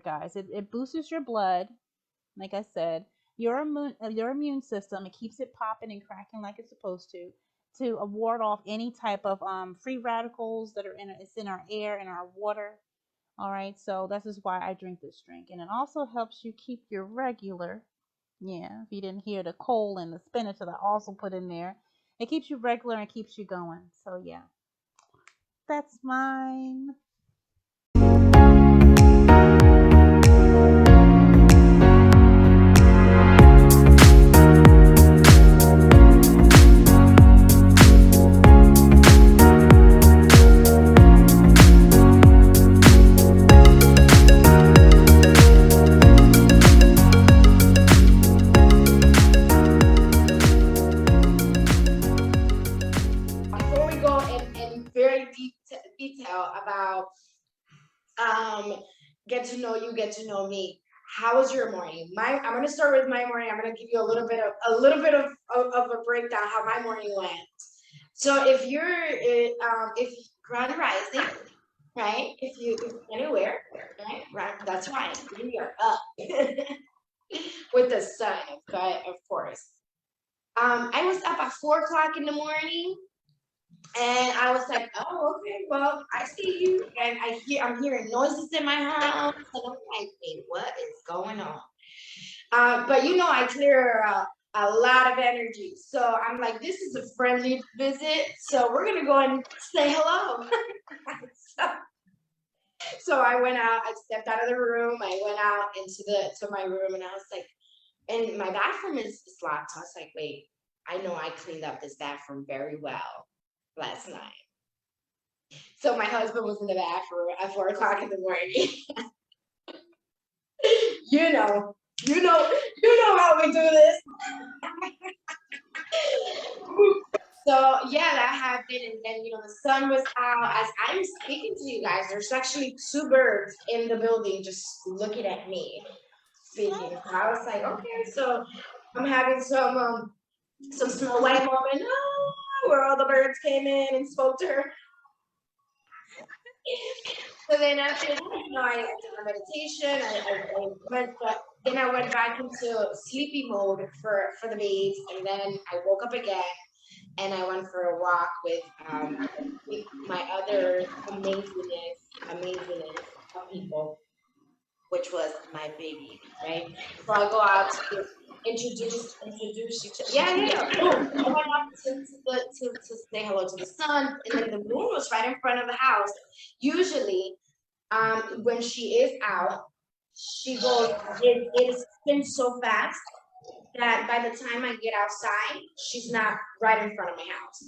guys. It boosts your blood, like I said, your immune system. It keeps it popping and cracking like it's supposed to ward off any type of free radicals that are it's in our air and our water. All right, so this is why I drink this drink, and it also helps you keep your regular. Yeah, if you didn't hear the coal and the spinach that I also put in there, it keeps you regular and keeps you going. So yeah, that's mine. Before we go in very deep detail about get to know you, get to know me. How was your morning? I'm gonna start with my morning. I'm gonna give you a little bit of a breakdown how my morning went. So if you're if Grand Rising, right? If you anywhere, right, that's fine. We are up with the sun, but of course. I was up at 4 o'clock in the morning. And I was like, oh, okay, well, I see you. And I'm hearing noises in my house. And I'm like, wait, what is going on? But I clear a lot of energy. So I'm like, this is a friendly visit. So we're going to go and say hello. so I went out, I stepped out of the room. I went out to my room and I was like, and my bathroom is locked. So I was like, wait, I know I cleaned up this bathroom very well last night. So my husband was in the bathroom at 4 o'clock in the morning. you know how we do this. So yeah, that happened, and then the sun was out. As I'm speaking to you guys, there's actually 2 birds in the building just looking at me speaking. So I was like, okay, so I'm having some Snow White moment, where all the birds came in and spoke to her. So then after that, I did my meditation. Then I went back into sleepy mode for the babes, and then I woke up again, and I went for a walk with my other amazingness of people, which was my baby, right? So I go out to introduce each other. Yeah. Boom. I went out to say hello to the sun, and then the moon was right in front of the house. Usually, when she is out, she goes. It spins so fast that by the time I get outside, she's not right in front of my house.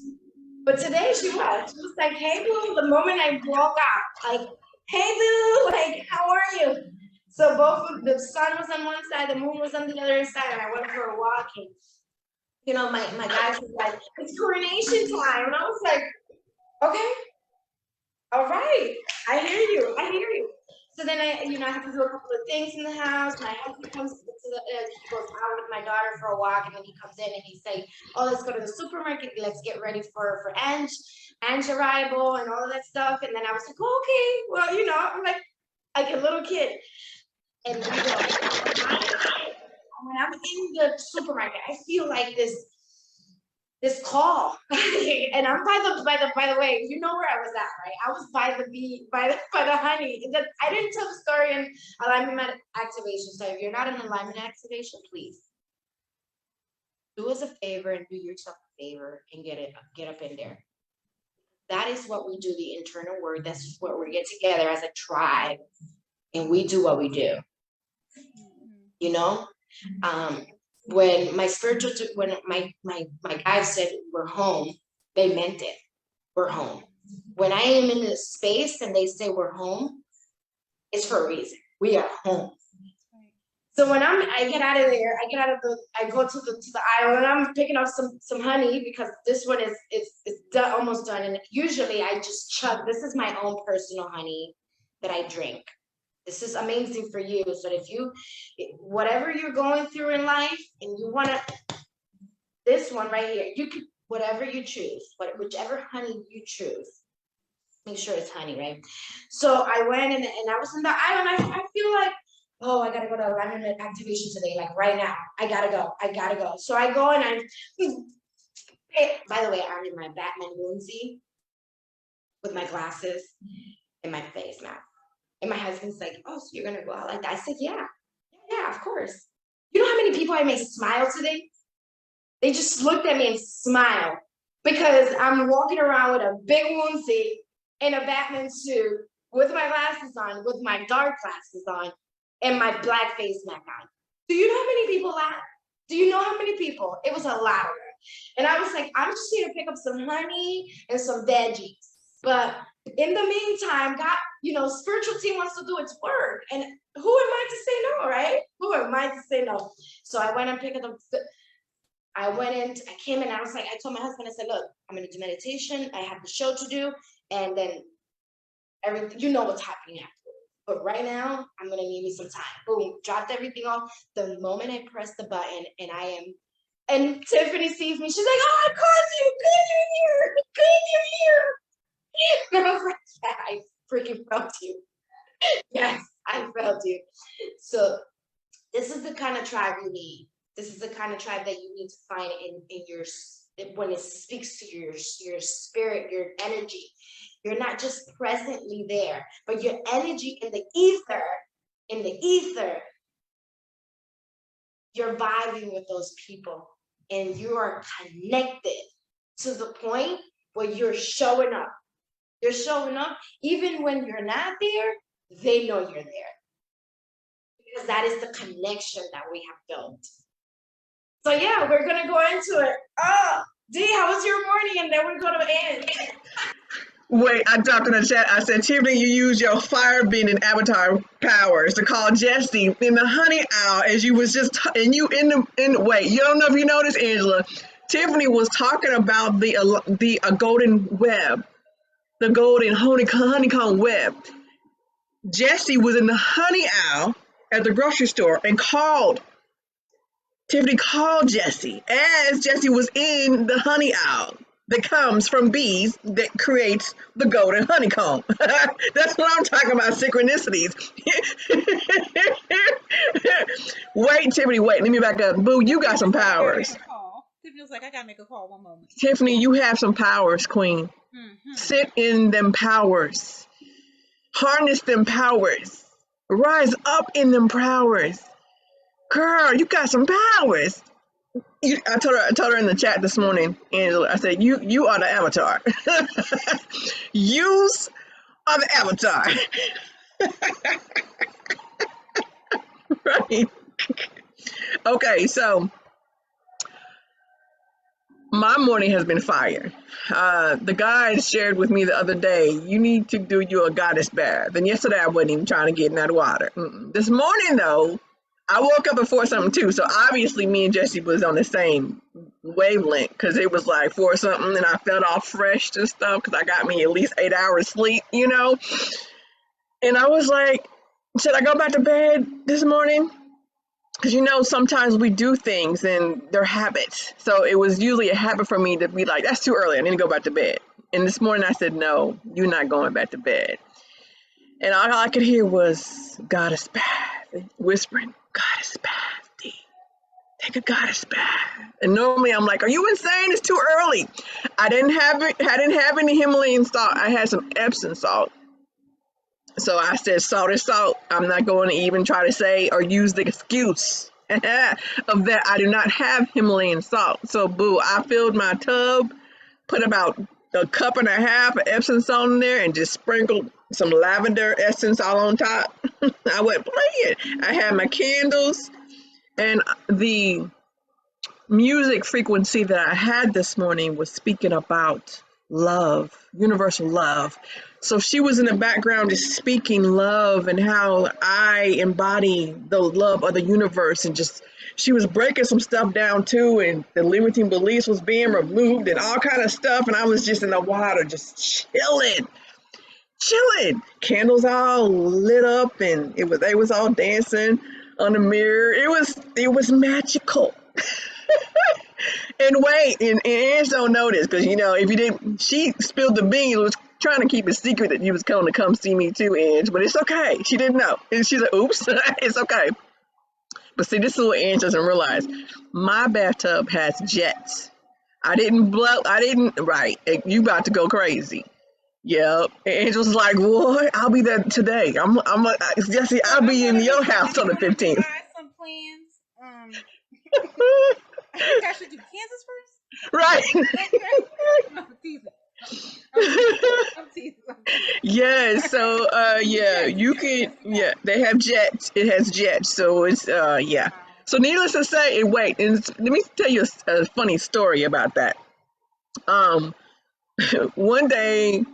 But today she was. She was like, "Hey, boo!" The moment I walk out, like, "Hey, boo! Like, how are you?" So the sun was on one side, the moon was on the other side, and I went for a walk. And my guys was like, "It's coronation time," and I was like, "Okay, all right, I hear you." So then I have to do a couple of things in the house. My husband comes he goes out with my daughter for a walk, and then he comes in and he's like, "Oh, let's go to the supermarket. Let's get ready for Ange's arrival and all of that stuff." And then I was like, "Oh, okay, well, I'm like a little kid." And when I'm in the supermarket, I feel like this call, and I'm by the way, you know where I was at, right? I was by the bee, by the honey. I didn't tell the story in alignment activation. So if you're not in alignment activation, please do us a favor and do yourself a favor and get up in there. That is what we do, the internal work. That's what we get together as a tribe, and we do what we do. When my guys said we're home, they meant it. We're home. When I am in this space and they say we're home, it's for a reason. We are home. So when I get out of there, I go to the aisle and I'm picking up some honey because this one is almost done. And usually I just chug. This is my own personal honey that I drink. This is amazing for you. So whatever you're going through in life and you want this one right here, you can, whatever you choose, whichever honey you choose, make sure it's honey, right? So I went and I was in the aisle, and I feel like, oh, I gotta go to alignment activation today, like right now. I gotta go. So I go and by the way, I'm in my Batman onesie with my glasses and my face mask. And my husband's like, oh, so you're gonna go out like that? I said, yeah, of course. You know how many people I made smile today? They just looked at me and smiled because I'm walking around with a big onesie in a Batman suit with my glasses on, with my dark glasses on, and my black face mask on. Do you know how many people laughed? Do you know how many people? It was a lot of them. And I was like, I'm just here to pick up some honey and some veggies. But in the meantime, God, spiritual team wants to do its work. And who am I to say no, right? Who am I to say no? So I went and picked up. I came in, I was like, I told my husband, I said, look, I'm gonna do meditation. I have the show to do. And then everything, what's happening afterwards. But right now, I'm gonna need me some time. Boom, dropped everything off. The moment I pressed the button and Tiffany sees me, she's like, oh, I called you, good you're here. And I was like, yeah, I freaking felt you. Yes, I felt you. So this is the kind of tribe you need. This is the kind of tribe that you need to find in your, when it speaks to your spirit, your energy. You're not just presently there, but your energy in the ether, you're vibing with those people and you are connected to the point where you're showing up. You're showing up even when you're not there, they know you're there. Because that is the connection that we have built. So yeah, we're gonna go into it. Oh, D, how was your morning? And then we're gonna end. Wait, I dropped in the chat. I said, Tiffany, you use your fire being and avatar powers to call Jesse in the honey hour as you was just, and you wait, you don't know if you noticed, Angela, Tiffany was talking about the golden web, the golden honeycomb web. Jesse was in the honey hour at the grocery store and Tiffany called Jesse as Jesse was in the honey hour that comes from bees that creates the golden honeycomb. That's what I'm talking about, synchronicities. Wait, Tiffany, wait, let me back up. Boo, you got some powers. Tiffany was like, I gotta make a call, one moment. Tiffany, you have some powers, queen. Sit in them powers. Harness them powers. Rise up in them powers. Girl, you got some powers. I told her in the chat this morning, Angela, I said, you are the avatar. Use are the avatar. Right. Okay, so my morning has been fire. The guys shared with me the other day, you need to do you a goddess bath. And yesterday I wasn't even trying to get in that water. This morning though, I woke up at 4 something too. So obviously me and Jesse was on the same wavelength because it was like 4 something and I felt all fresh and stuff because I got me at least 8 hours sleep, And I was like, should I go back to bed this morning? Because sometimes we do things and they're habits. So it was usually a habit for me to be like, that's too early. I need to go back to bed. And this morning I said, no, you're not going back to bed. And all I could hear was goddess bath, whispering, goddess bath, D. Take a goddess bath. And normally I'm like, are you insane? It's too early. I didn't have any Himalayan salt. I had some Epsom salt. So I said, salt is salt. I'm not going to even try to say or use the excuse of that I do not have Himalayan salt. So boo, I filled my tub, put about a cup and a half of Epsom salt in there and just sprinkled some lavender essence all on top. I went playing. I had my candles and the music frequency that I had this morning was speaking about love, universal love. So she was in the background just speaking love and how I embody the love of the universe, and just she was breaking some stuff down too, and the limiting beliefs was being removed and all kind of stuff, and I was just in the water just chilling, candles all lit up, and they was all dancing on the mirror. It was magical. And wait, and Ange don't know this because if you didn't, she spilled the beans, was trying to keep it secret that you was going to come see me too, Ange, but it's okay. She didn't know. And she's like, oops, it's okay. But see, this little Ange doesn't realize my bathtub has jets. Right. You about to go crazy. Yep. And Angel's like, what? I'll be there today. Jesse, I'll be in your house on the 15th. Some plans. I think I should do Kansas first. Right. I'm teasing. I'm teasing. Yeah, so you can they have jets. It has jets, so it's yeah. So needless to say, wait, and let me tell you a funny story about that. One day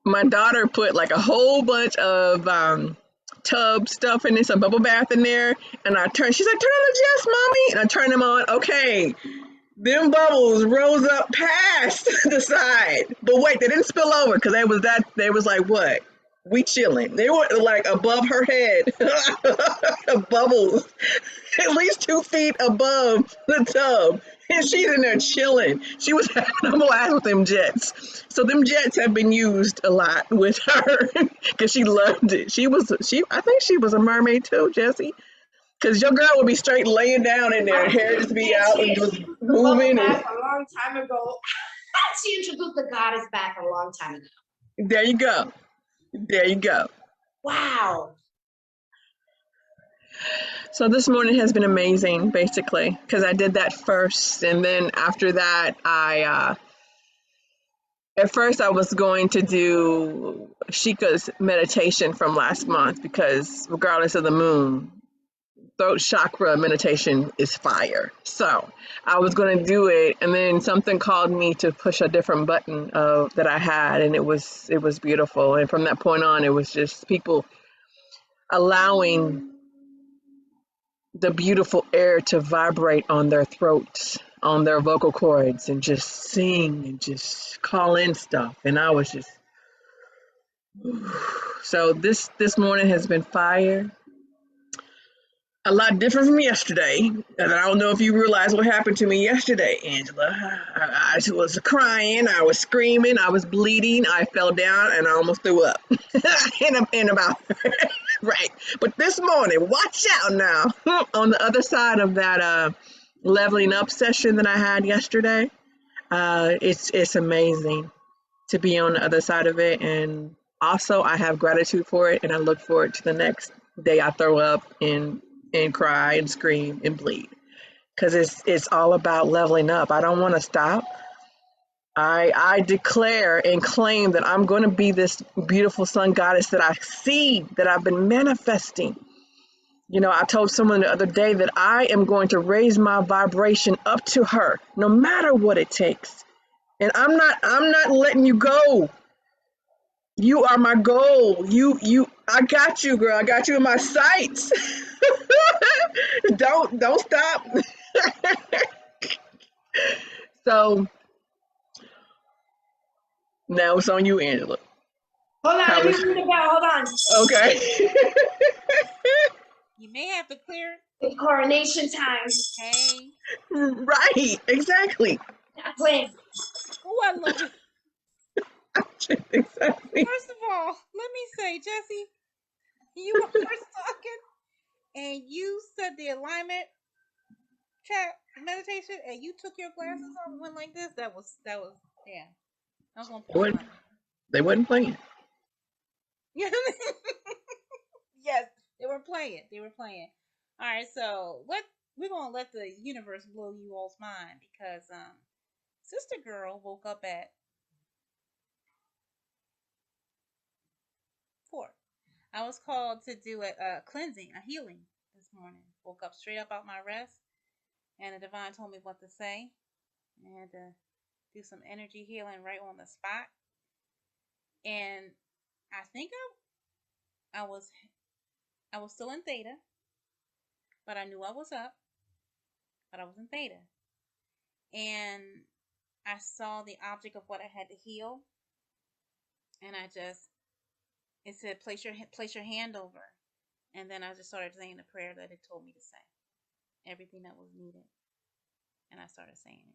my daughter put like a whole bunch of tub stuff in there, some bubble bath in there, and she's like, turn on the jets, mommy, and I turned them on. Okay, them bubbles rose up past the side, but wait, they didn't spill over because they was like, what? We chilling. They were like above her head, bubbles, at least 2 feet above the tub, and she's in there chilling. She was having a blast with them jets. So them jets have been used a lot with her because she loved it. I think she was a mermaid too, Jesse. Because your girl would be straight laying down in there, hair just be out and just moving. A long time ago. She introduced the goddess back a long time ago. There you go. There you go. Wow. So this morning has been amazing, basically, because I did that first. And then after that, at first I was going to do Sheikah's meditation from last month because regardless of the moon, throat chakra meditation is fire. So I was going to do it, and then something called me to push a different button that I had, and it was beautiful. And from that point on, it was just people allowing the beautiful air to vibrate on their throats, on their vocal cords, and just sing and just call in stuff. And I was just so this morning has been fire. A lot different from yesterday. And I don't know if you realize what happened to me yesterday, Angela. I was crying, I was screaming, I was bleeding, I fell down, and I almost threw up. in about right. But this morning, watch out now. On the other side of that leveling up session that I had yesterday, it's amazing to be on the other side of it. And also I have gratitude for it, and I look forward to the next day I throw up and cry and scream and bleed, because it's all about leveling up. I don't want to stop. I declare and claim that I'm going to be this beautiful sun goddess that I see, that I've been manifesting. You know, I told someone the other day that I am going to raise my vibration up to her, no matter what it takes. And I'm not letting you go. You are my goal. I got you, girl. I got you in my sights. Don't stop. So now it's on you, Angela. Hold on, let me ring the bell. Hold on. Okay. You may have to clear It's coronation time. Hey. Right, exactly. Not playing. Oh, I love it. Exactly. First of all, let me say, Jesse, you were first talking and you said the alignment chat meditation and you took your glasses off and went like this. That was yeah. I was gonna point out. They wasn't playing. Yes, they were playing. They were playing. All right, so we're gonna let the universe blow you all's mind because Sister Girl woke up at 4. I was called to do a cleansing, a healing this morning. Woke up straight up out my rest, and the divine told me what to say. I had to do some energy healing right on the spot. And I think I was still in theta, but I knew I was up, but I was in theta. And I saw the object of what I had to heal, and it said place your hand over, and then I just started saying the prayer that it told me to say, everything that was needed, and I started saying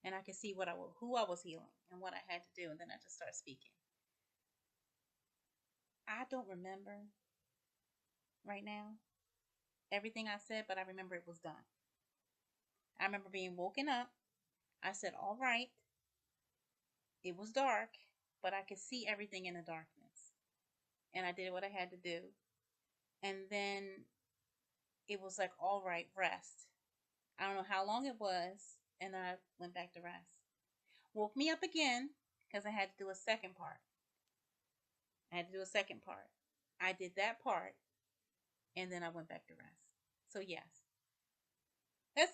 it. and I could see who I was healing and what I had to do, and then I just started speaking. I don't remember right now everything I said, but I remember it was done. I remember being woken up. I said, all right. It was dark, but I could see everything in the darkness. And I did what I had to do. And then it was like, all right, rest. I don't know how long it was, and I went back to rest. Woke me up again because I had to do a second part. I did that part, and then I went back to rest. So yes, that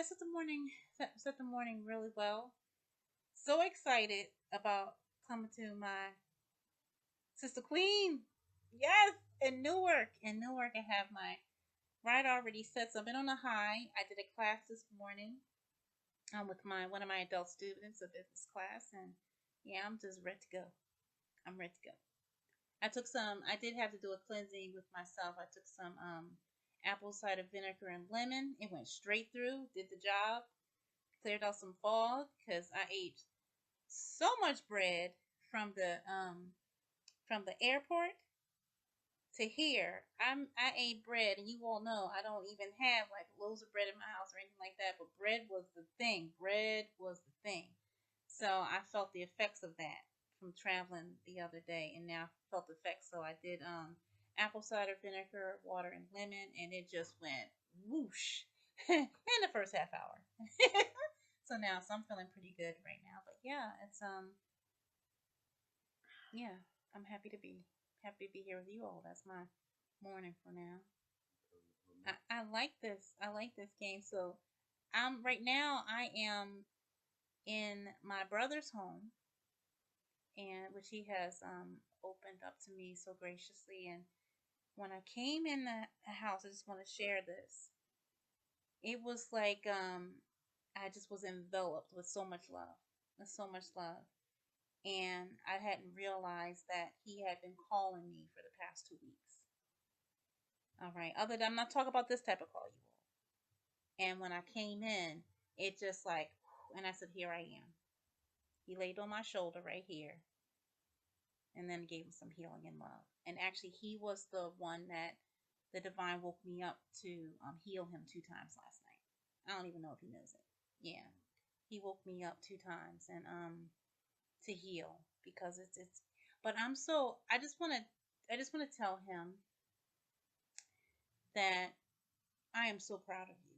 set the morning really well. So excited about coming to my sister queen. Yes, in Newark. In Newark, I have my ride already set. So I've been on a high. I did a class this morning with one of my adult students, a business class, and yeah, I'm just ready to go. I'm ready to go. I did have to do a cleansing with myself. I took some apple cider vinegar and lemon. It went straight through, did the job, cleared out some fog because I ate so much bread from the airport to here. I ate bread, and you all know I don't even have like loaves of bread in my house or anything like that. But bread was the thing. So I felt the effects of that from traveling the other day, and now I felt the effects. So I did apple cider vinegar, water, and lemon, and it just went whoosh in the first half hour. So I'm feeling pretty good right now. But yeah, it's yeah, I'm happy to be here with you all. That's my morning for now. I like this. I like this game. So right now I am in my brother's home, and which he has opened up to me so graciously. And when I came in the house, I just want to share this. It was like I just was enveloped with so much love, and I hadn't realized that he had been calling me for the past 2 weeks. All right, I'm not talking about this type of call, you all. And when I came in, it just like, and I said, here I am. He laid on my shoulder right here, and then gave him some healing and love. And actually, he was the one that the Divine woke me up to heal him 2 times last night. I don't even know if he knows it. Yeah, he woke me up 2 times and to heal, because it's. But I just want to tell him that I am so proud of you,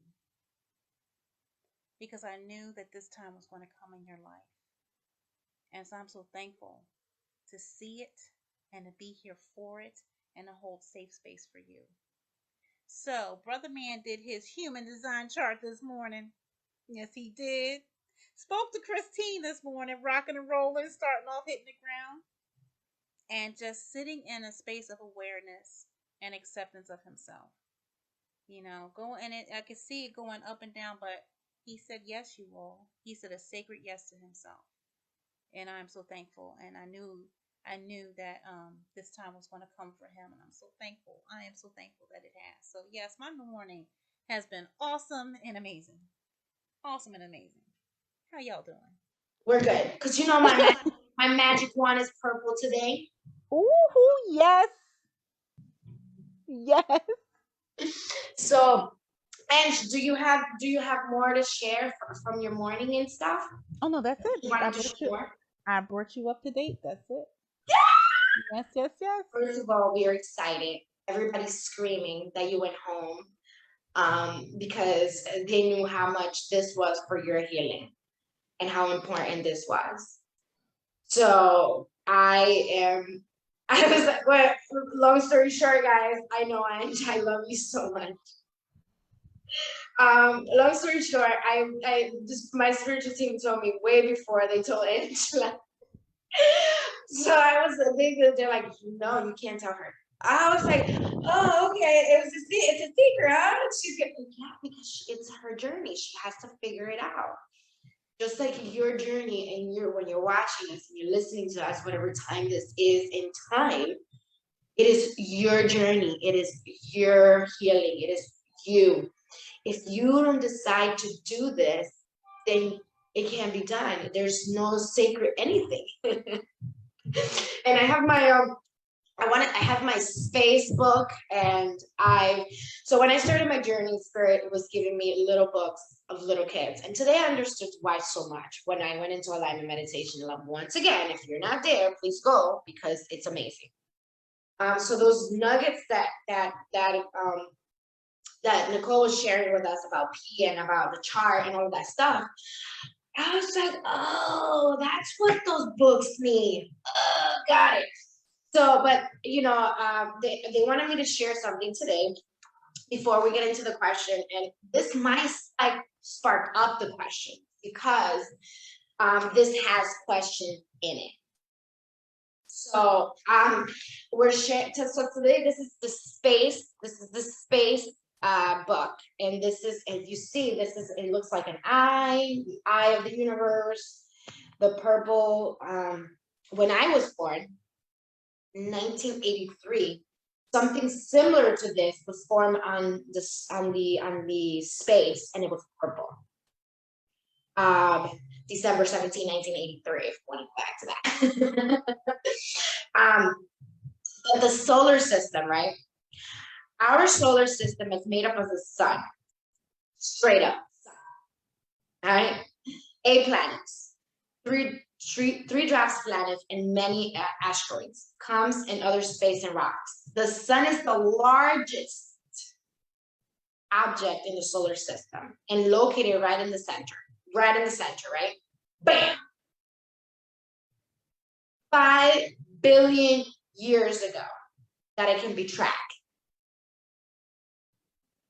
because I knew that this time was going to come in your life, and so I'm so thankful to see it and to be here for it and to hold safe space for you. So, Brother Man did his human design chart this morning. Yes, he did. Spoke to Christine this morning, rocking and rolling, starting off hitting the ground, and just sitting in a space of awareness and acceptance of himself. I could see it going up and down, but he said yes, you all. He said a sacred yes to himself. And I'm so thankful, and I knew that this time was going to come for him, and I'm so thankful. I am so thankful that it has. So yes, my morning has been awesome and amazing. Awesome and amazing. How y'all doing? We're good, because my magic wand is purple today. Ooh, yes. Yes. So, and do you have more to share from your morning and stuff? Oh no, that's it. I brought you up to date. That's it. Yeah! Yes. First of all, we are excited. Everybody's screaming that you went home, because they knew how much this was for your healing and how important this was. So I was like, well, long story short, guys, I know I love you so much. Long story short, I just, my spiritual team told me way before they told Angela. So they're like, no, you can't tell her. I was like, oh, okay, it's a secret, huh? She's like, yeah, because it's her journey. She has to figure it out. Just like your journey, and when you're watching us and you're listening to us, whatever time this is in time, it is your journey. It is your healing. It is you. If you don't decide to do this, then It can be done. There's no sacred anything. And I have my I have my space book, and so when I started my journey, Spirit was giving me little books of little kids. And today I understood why so much when I went into alignment meditation. Once again, if you're not there, please go, because it's amazing. So those nuggets that Nicole was sharing with us about P and about the chart and all of that stuff, I was like, oh, that's what those books mean. Got it. So, but you know, they wanted me to share something today before we get into the question, and this might like spark up the question, because this has question in it. So we're sharing. So today, this is the space. This is the space book, and this is, as you see, this is, it looks like an eye, the eye of the universe, the purple. When I was born in 1983, something similar to this was formed on the space, and it was purple. December 17, 1983, if you want to go back to that. But the solar system, right? Our solar system is made up of the sun, straight up sun. All right, 8 planets, three dwarf planets, and many asteroids, comes in other space and rocks. The sun is the largest object in the solar system and located right in the center, right? Bam! 5 billion years ago that it can be tracked.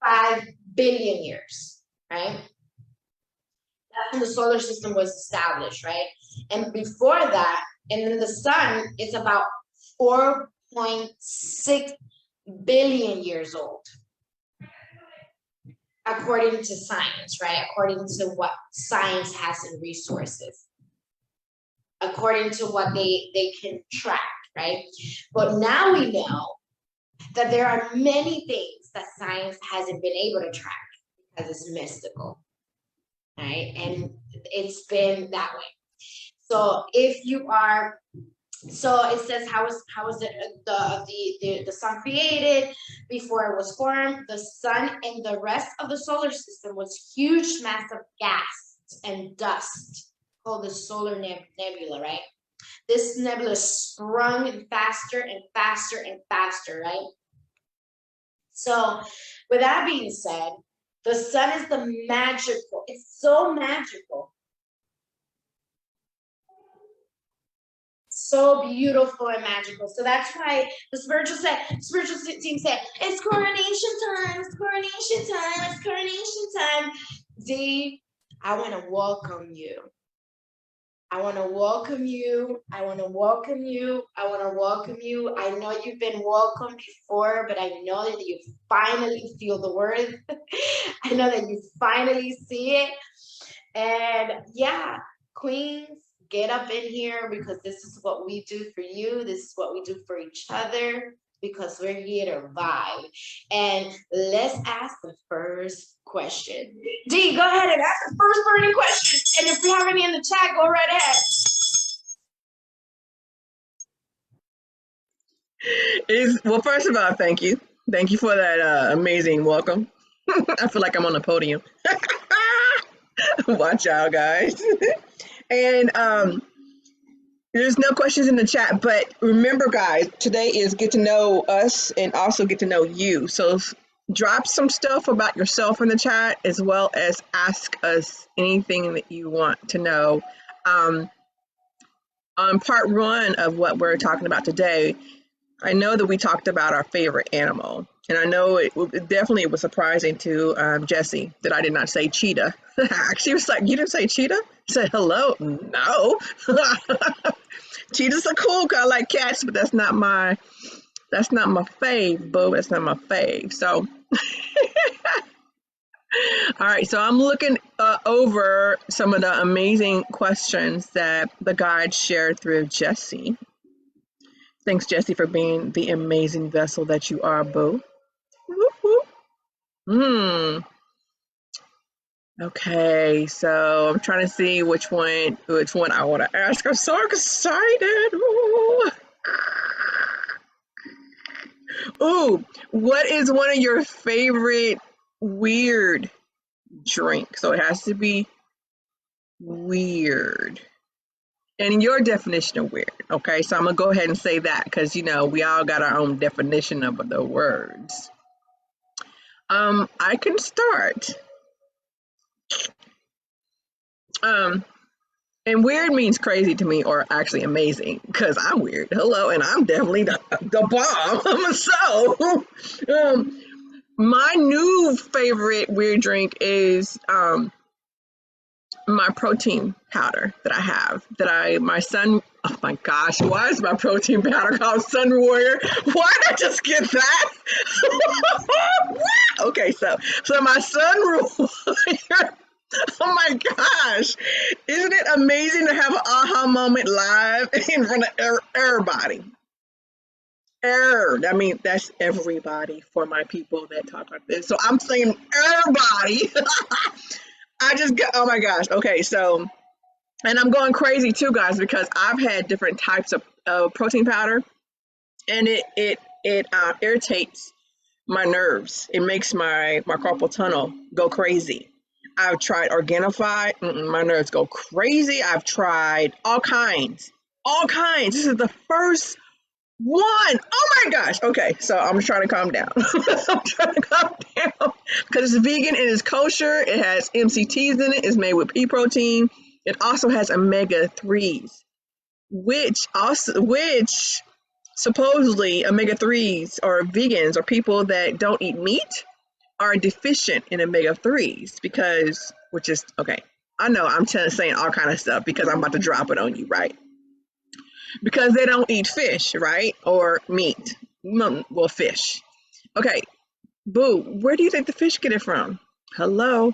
5 billion years, right? That's when the solar system was established, right? And before that, and then the sun is about 4.6 billion years old, according to science, right? According to what science has in resources, according to what they can track, right? But now we know that there are many things that science hasn't been able to track because it's mystical, right? And it's been that way. So if you are, so it says, how was the sun created before it was formed? The sun and the rest of the solar system was huge mass of gas and dust called the solar nebula, right? This nebula sprung faster and faster and faster, right? So with that being said, the sun is the magical, it's so magical, so beautiful and magical. So that's why the spiritual team said, it's coronation time, it's coronation time, it's coronation time. D, I want to welcome you. I want to welcome you. I want to welcome you. I want to welcome you. I know you've been welcomed before, but I know that you finally feel the worth. I know that you finally see it. And yeah, queens, get up in here, because this is what we do for you. This is what we do for each other, because we're here to vibe. And let's ask the first question. D, go ahead and ask the first burning question. And if we have any in the chat, go right ahead. Well, first of all, thank you. Thank you for that amazing welcome. I feel like I'm on the podium. Watch out, guys. And there's no questions in the chat, but remember, guys, today is get to know us and also get to know you. So drop some stuff about yourself in the chat, as well as ask us anything that you want to know. On part 1 of what we're talking about today, I know that we talked about our favorite animal, and I know it definitely was surprising to Jessie that I did not say cheetah. She was like, "You didn't say cheetah?" I said, "Hello, no." Cheetahs are cool, 'cause I like cats, but that's not my fave, boo. That's not my fave. So, all right. So I'm looking over some of the amazing questions that the guide shared through Jessie. Thanks, Jessie, for being the amazing vessel that you are, boo. Whoop, whoop. Okay, so I'm trying to see which one I want to ask. I'm so excited. Ooh. Ooh, what is one of your favorite weird drinks? So it has to be weird. And your definition of weird. Okay, so I'm gonna go ahead and say that because we all got our own definition of the words. I can start. And weird means crazy to me, or actually amazing, because I'm weird. Hello, and I'm definitely the bomb. So, my new favorite weird drink is my protein powder that I have. My son. Oh my gosh, why is my protein powder called Sun Warrior? Why did I just get that? Okay, so my Sun Warrior. Oh my gosh. Isn't it amazing to have an aha moment live in front of everybody? I mean, that's everybody for my people that talk like this. So I'm saying everybody. I just got, oh my gosh. Okay, so, and I'm going crazy too, guys, because I've had different types of protein powder, and it irritates my nerves. It makes my carpal tunnel go crazy. I've tried Organifi, my nerves go crazy. I've tried all kinds. This is the first one. Oh my gosh. Okay, so I'm trying to calm down. I'm trying to calm down because it's vegan and it's kosher. It has MCTs in it. It's made with pea protein. It also has omega-3s, which supposedly omega-3s or vegans or people that don't eat meat are deficient in omega-3s because, which is, okay, I know I'm saying all kind of stuff because I'm about to drop it on you, right? Because they don't eat fish, right? Or meat. Well, fish. Okay, boo, where do you think the fish get it from? Hello?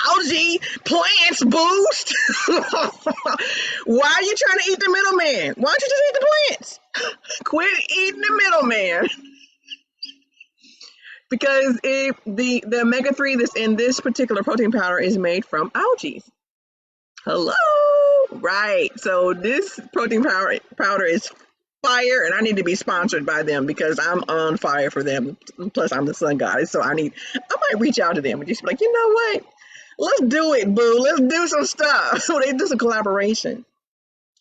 Algae, plants boost. Why are you trying to eat the middleman? Why don't you just eat the plants? Quit eating the middleman. Because the omega-3 that's in this particular protein powder is made from algae. Hello, right? So this protein powder is fire, and I need to be sponsored by them because I'm on fire for them. Plus, I'm the sun goddess, so I might reach out to them and just be like, you know what? Let's do it, boo. Let's do some stuff. So they do some collaboration.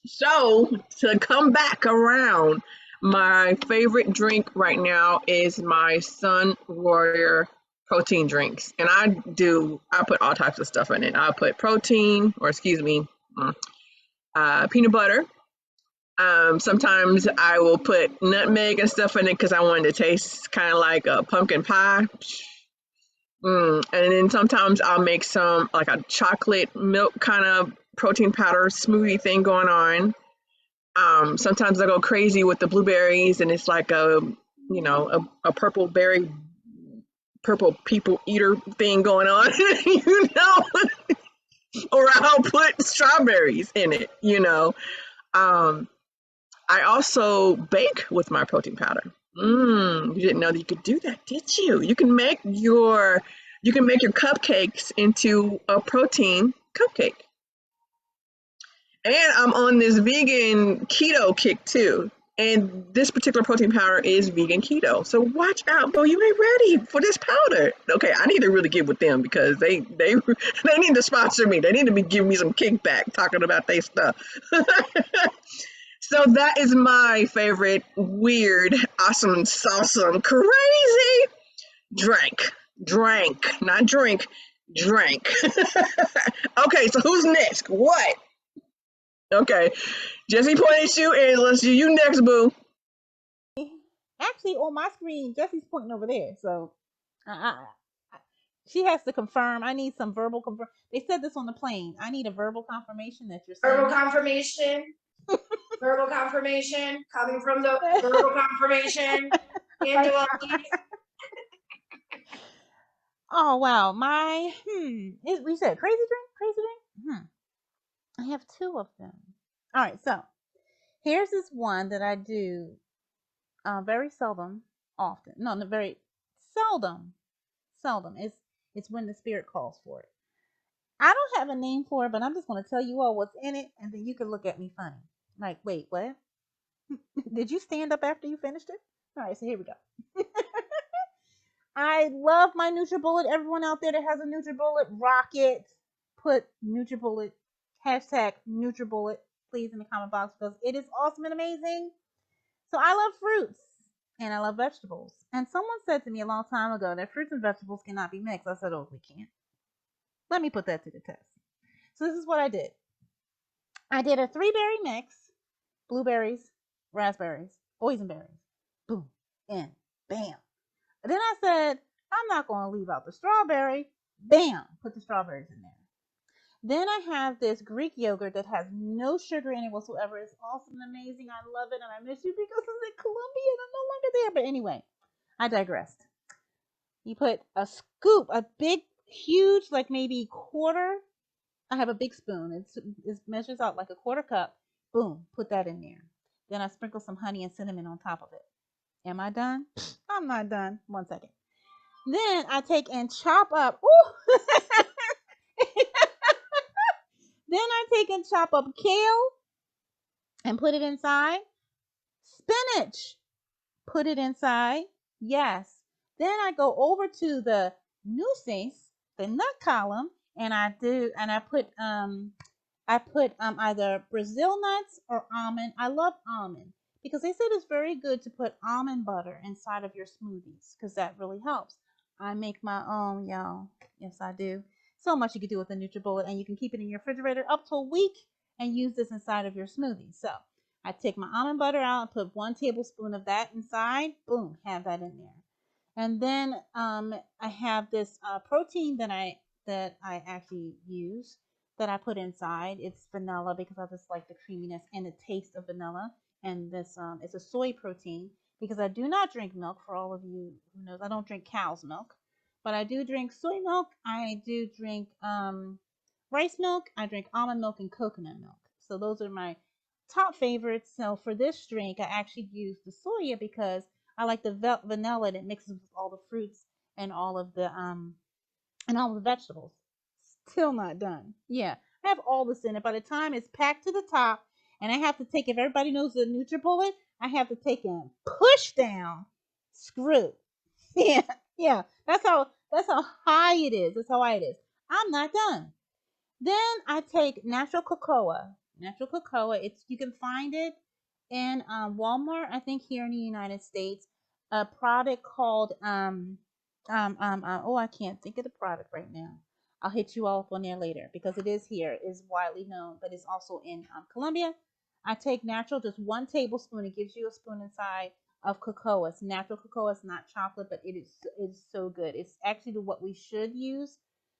So to come back around, my favorite drink right now is my Sun Warrior protein drinks. And I put all types of stuff in it. I put protein, or excuse me, peanut butter. Sometimes I will put nutmeg and stuff in it because I want it to taste kind of like a pumpkin pie. And then sometimes I'll make some like a chocolate milk kind of protein powder smoothie thing going on. Sometimes I go crazy with the blueberries, and it's like a purple people eater thing going on, or I'll put strawberries in it, I also bake with my protein powder. You didn't know that you could do that, did you? You can make your cupcakes into a protein cupcake. And I'm on this vegan keto kick too. And this particular protein powder is vegan keto. So watch out, bro. You ain't ready for this powder. Okay, I need to really get with them because they need to sponsor me. They need to be giving me some kickback talking about their stuff. So that is my favorite weird, awesome, awesome, crazy drank, not drink, drank. Okay, so who's next? What? Okay, Jesse pointed at you, and let's do you next, boo. Actually, on my screen, Jesse's pointing over there. So she has to confirm. I need some verbal confirm. They said this on the plane. I need a verbal confirmation that you're saying. Verbal confirmation. Verbal confirmation coming from the verbal confirmation. Angela, oh wow, my we said crazy drink. I have two of them. All right, so here's this one that I do very seldom, often. No, very seldom. It's when the spirit calls for it. I don't have a name for it, but I'm just going to tell you all what's in it, and then you can look at me funny. Like, wait, what? Did you stand up after you finished it? All right, so here we go. I love my NutriBullet. Everyone out there that has a NutriBullet, rock it. Put NutriBullet, hashtag NutriBullet, please, in the comment box because it is awesome and amazing. So I love fruits and I love vegetables. And someone said to me a long time ago that fruits and vegetables cannot be mixed. I said, oh, we can't. Let me put that to the test. So this is what I did. I did a 3-berry mix, blueberries, raspberries, boysenberries, boom, and bam. And then I said, I'm not going to leave out the strawberry. Bam, put the strawberries in there. Then I have this Greek yogurt that has no sugar in it whatsoever. It's awesome and amazing. I love it, and I miss you because it's in Colombia and I'm no longer there. But anyway, I digressed. You put a scoop, a big, huge, like maybe quarter. I have a big spoon. It measures out like a quarter cup. Boom, put that in there. Then I sprinkle some honey and cinnamon on top of it. Am I done? I'm not done. 1 second. Then I take and chop up. Ooh. Then I take and chop up kale and put it inside. Spinach, put it inside. Yes. Then I go over to the 𝒆𝒕'𔂔, the nut column, and I put either Brazil nuts or almond. I love almond because they said it's very good to put almond butter inside of your smoothies because that really helps. I make my own, y'all. Yes, I do. So much you can do with the NutriBullet, and you can keep it in your refrigerator up to a week and use this inside of your smoothie. So I take my almond butter out and put 1 tablespoon of that inside. Boom, have that in there. And then I have this protein that I actually use that I put inside. It's vanilla because I just like the creaminess and the taste of vanilla. And this it's a soy protein because I do not drink milk. For all of you who knows, I don't drink cow's milk, but I do drink soy milk. I do drink rice milk. I drink almond milk and coconut milk. So those are my top favorites. So for this drink, I actually use the soya because I like the vanilla that mixes with all the fruits and all of the vegetables. Still not done. Yeah, I have all this in it. By the time it's packed to the top, and I have to take, if everybody knows the NutriBullet, I have to take and push down, screw. Yeah, yeah. That's how high it is. That's how high it is. I'm not done. Then I take natural cocoa. Natural cocoa. You can find it in Walmart. I think here in the United States, a product called oh, I can't think of the product right now. I'll hit you all up on there later because it is here. It's widely known, but it's also in Colombia. I take natural, just 1 tablespoon. It gives you a spoon inside of cocoa. It's natural cocoa. It's not chocolate, but it is so good. It's actually what we should use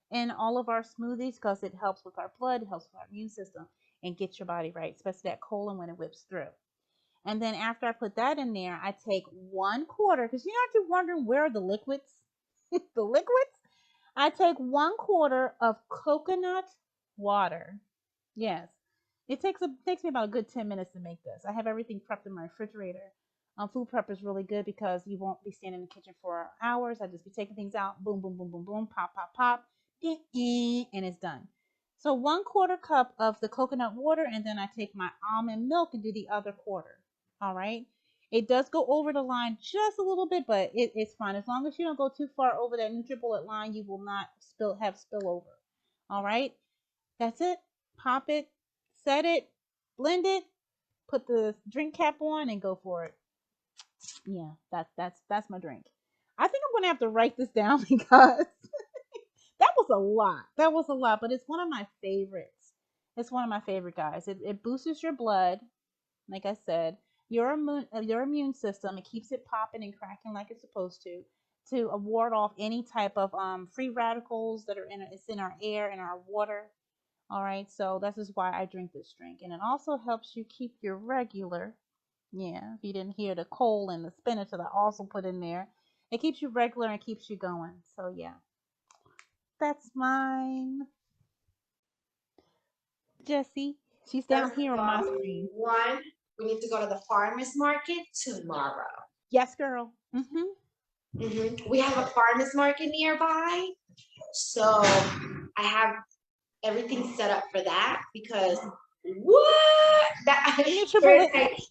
in all of our smoothies because it helps with our blood, it helps with our immune system, and get your body right, especially that colon when it whips through. And then after I put that in there, I take 1/4, because you're wondering where are the liquids? The liquids? I take 1/4 of coconut water. Yes. It takes me about a good 10 minutes to make this. I have everything prepped in my refrigerator. Food prep is really good because you won't be standing in the kitchen for hours. I just be taking things out, boom, boom, boom, boom, boom, pop, pop, pop, and it's done. So 1/4 cup of the coconut water, and then I take my almond milk and do the other quarter. All right. It does go over the line just a little bit, but it's fine. As long as you don't go too far over that NutriBullet line, you will not have spillover. All right. That's it. Pop it, set it, blend it, put the drink cap on, and go for it. Yeah, that's my drink. I think I'm gonna have to write this down because that was a lot. That was a lot, but it's one of my favorites. It's one of my favorite guys. It boosts your blood, like I said, your immune system. It keeps it popping and cracking like it's supposed to ward off any type of free radicals that are in our air and our water. All right, so this is why I drink this drink, and it also helps you keep your regular. Yeah, if you didn't hear the coal and the spinach that I also put in there, it keeps you regular and keeps you going. So yeah, that's mine. Jessie, she's down here on my screen. One, we need to go to the farmer's market tomorrow. Yes, girl. We have a farmer's market nearby, so I have everything's set up for that because what? That Mutual.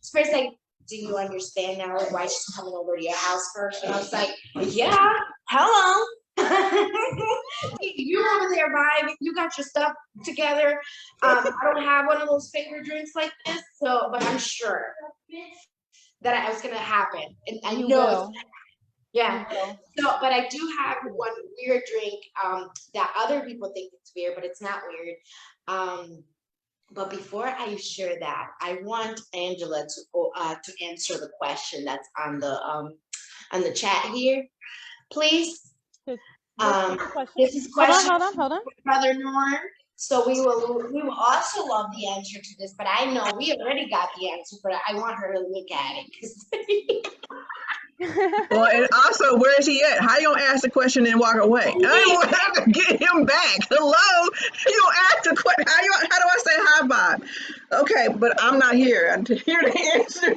Spirit's like, do you understand now why she's coming over to your house first? And I was like, yeah, hello. You over there vibing, you got your stuff together. I don't have one of those favorite drinks like this, so but I'm sure that it was gonna happen. And I know yeah. So, but I do have one weird drink that other people think it's weird, but it's not weird. But before I share that, I want Angela to answer the question that's on the chat here, please. This is question Hold on. Brother Norm. So we will also love the answer to this, but I know we already got the answer, but I want her to look at it. Well, and also, where is he at? How you gonna ask the question and walk away? I will have to get him back. Hello, you don't ask the question. How do I say hi, Bob? Okay, but I'm not here. I'm here to answer.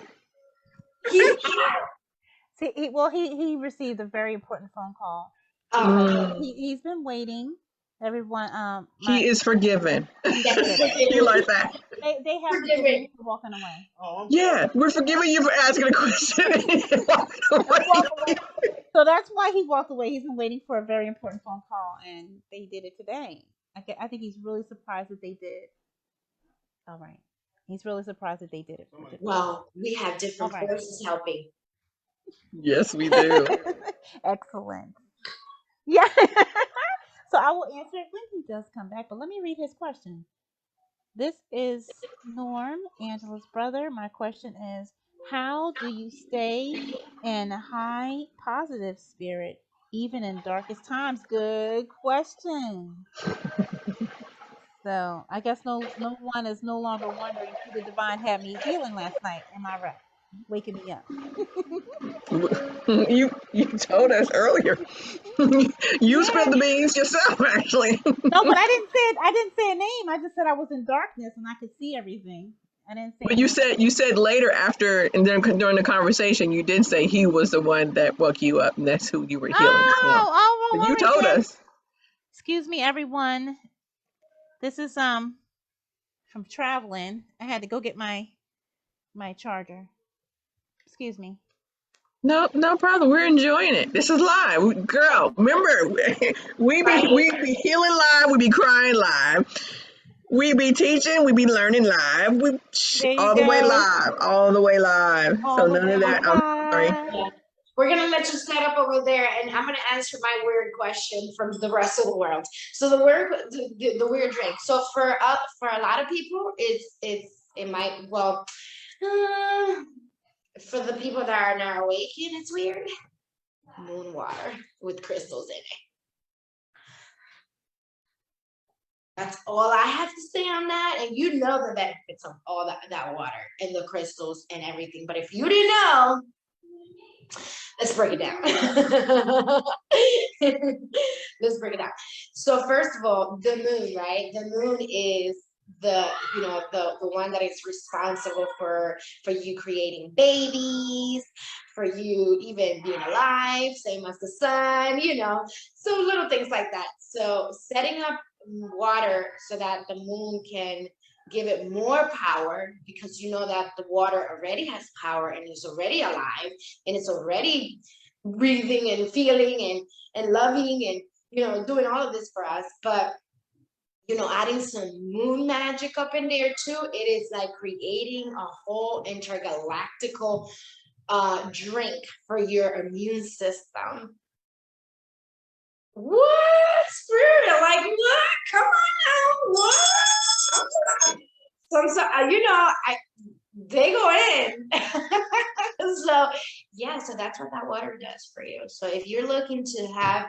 See, he received a very important phone call. He's been waiting. Everyone, he is forgiven. You like that? They have forgiven me for walking away. Yeah, we're forgiving you for asking a question and walking away. So that's why he walked away. He's been waiting for a very important phone call, and they did it today. I think he's really surprised that they did. All right, he's really surprised that they did it. Well, we have different forces helping. Yes, we do. Excellent. Yeah. So I will answer it when he does come back, but let me read his question. This is Norm, Angela's brother. My question is, how do you stay in a high positive spirit even in darkest times? Good question. So I guess no one is no longer wondering who the divine had me healing last night. Am I right? Waking me up. You told us earlier. You spilled the beans yourself, actually. No, but I didn't say a name. I just said I was in darkness and I could see everything. I didn't say. But you said later after and then during the conversation you did say he was the one that woke you up and that's who you were healing. Well, you told us. Excuse me, everyone. This is from traveling. I had to go get my charger. Excuse me. No problem. We're enjoying it. This is live, girl. Remember, we be healing live. We be crying live. We be teaching. We be learning live. All the way live. So none of that. I'm sorry. Yeah. We're gonna let you set up over there, and I'm gonna answer my weird question from the rest of the world. So the weird drink. So for a lot of people, it might for the people that are now awakened, it's weird. Moon water with crystals in it. That's all I have to say on that. And you know the benefits of all that water and the crystals and everything. But if you didn't know, let's break it down. Let's break it down. So first of all, the moon, right? The moon is the one that is responsible for you creating babies, for you even being alive, same as the sun, so little things like that. So setting up water so that the moon can give it more power, because you know that the water already has power and is already alive and it's already breathing and feeling and loving and doing all of this for us. But adding some moon magic up in there too, it is like creating a whole intergalactical drink for your immune system. What? Spirit? Like what? Come on now. What? So they go in. So that's what that water does for you. So if you're looking to have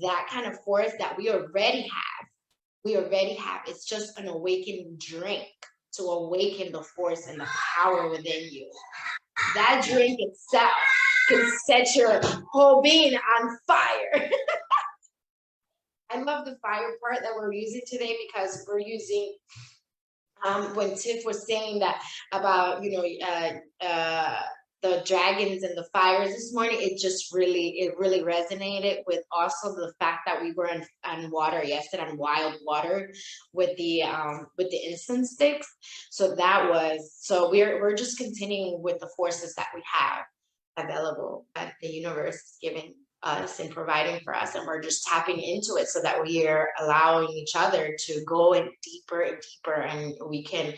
that kind of force that we already have, it's just an awakening drink to awaken the force and the power within you. That drink itself can set your whole being on fire. I love the fire part that we're using today, because we're using when Tiff was saying that about the dragons and the fires this morning, it really resonated with also the fact that we were on water yesterday, on wild water with the incense sticks. So we're just continuing with the forces that we have available, that the universe is giving us and providing for us, and we're just tapping into it so that we are allowing each other to go in deeper and deeper, and we can,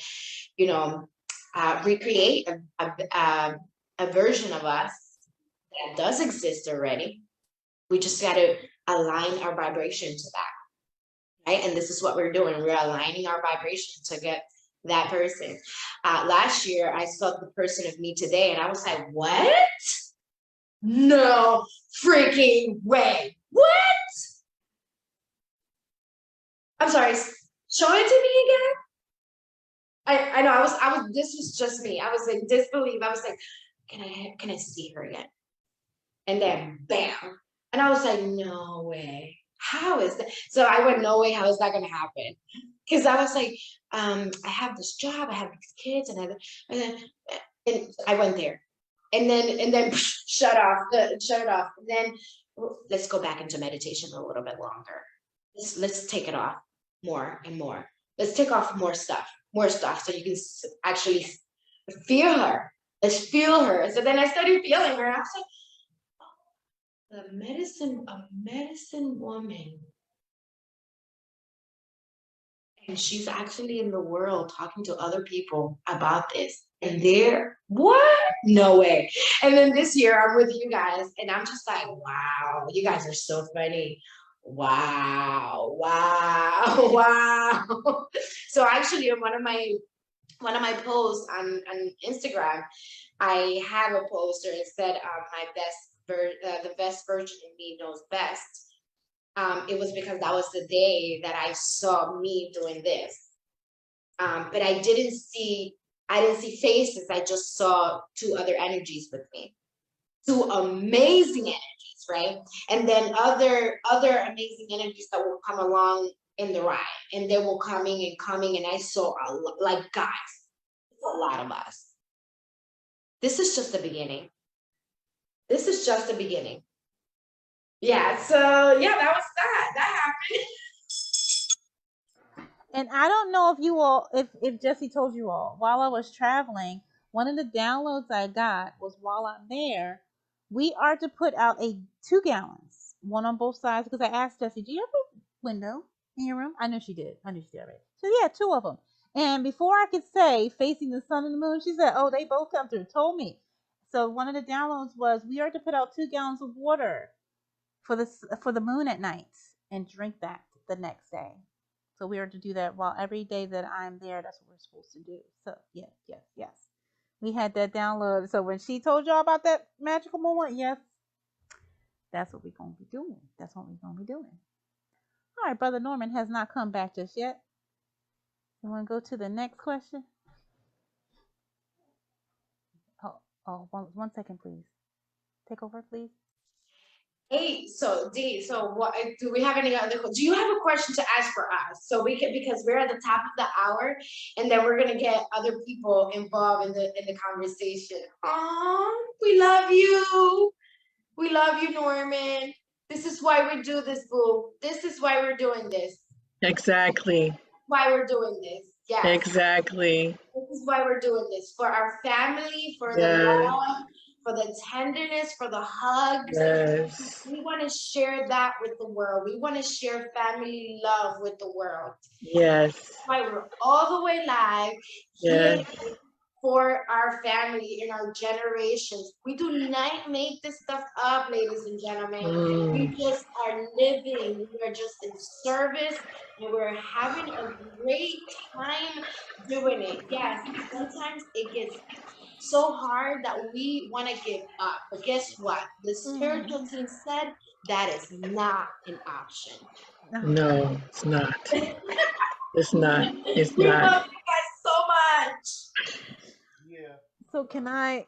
you know, recreate a version of us that does exist already. We just got to align our vibration to that, right? And this is what we're doing. We're aligning our vibration to get that person. Last year, I saw the person of me today, and I was like, what? No freaking way. What? I'm sorry. Show it to me again. I know I was this was just me. I was like disbelief. I was like, can I see her again? And then bam. And I was like, no way. How is that? So I went, no way, how is that gonna happen? Because I was like, I have this job, I have these kids, and I went there. And then shut it off. And then let's go back into meditation a little bit longer. Let's take it off more and more. Let's take off more stuff, so you can actually feel her. Let's feel her. So then I started feeling her. I was like, a medicine woman. And she's actually in the world talking to other people about this. And they're, what? No way. And then this year I'm with you guys, and I'm just like, wow, you guys are so funny. Wow. So actually in one of my posts on Instagram, I have a poster. It said, the best version of me knows best. It was because that was the day that I saw me doing this. But I didn't see faces. I just saw two other energies with me, two amazing energies, right? And then other amazing energies that will come along in the ride, and they were coming, and I saw like, guys, it's a lot of us. This is just the beginning. Yeah, so yeah, that was that happened. And I don't know if you all, if Jesse told you all, while I was traveling, one of the downloads I got was, while I'm there, we are to put out 2 gallons, one on both sides, because I asked Jesse, do you have a window in your room? I know she did already. So yeah, 2 of them. And before I could say facing the sun and the moon, she said, oh, they both come through, told me. So one of the downloads was, we are to put out 2 gallons of water for the moon at night and drink that the next day. So we are to do that while every day that I'm there. That's what we're supposed to do. So yes. We had that download. So when she told y'all about that magical moment, yes, that's what we're going to be doing. All right, Brother Norman has not come back just yet. You want to go to the next question? One second, please. Take over, please. Hey, so D, so what do we have any other? Do you have a question to ask for us? So we can, because we're at the top of the hour, and then we're gonna get other people involved in the conversation. Oh, we love you, Norman. This is why we do this, boo. This is why we're doing this. Exactly. Why we're doing this. Yeah. Exactly. This is why we're doing this, for our family, for the love, for the tenderness, for the hugs. Yes. We want to share that with the world. We want to share family love with the world. Yes. That's why we're all the way live here for our family in our generations. We do not make this stuff up, ladies and gentlemen. We just are living. We are just in service, and we're having a great time doing it. Yes, sometimes it gets so hard that we want to give up. But guess what? The spiritual team said that is not an option. No, it's not. It's not. It's We not. love you guys so much. Yeah. So can I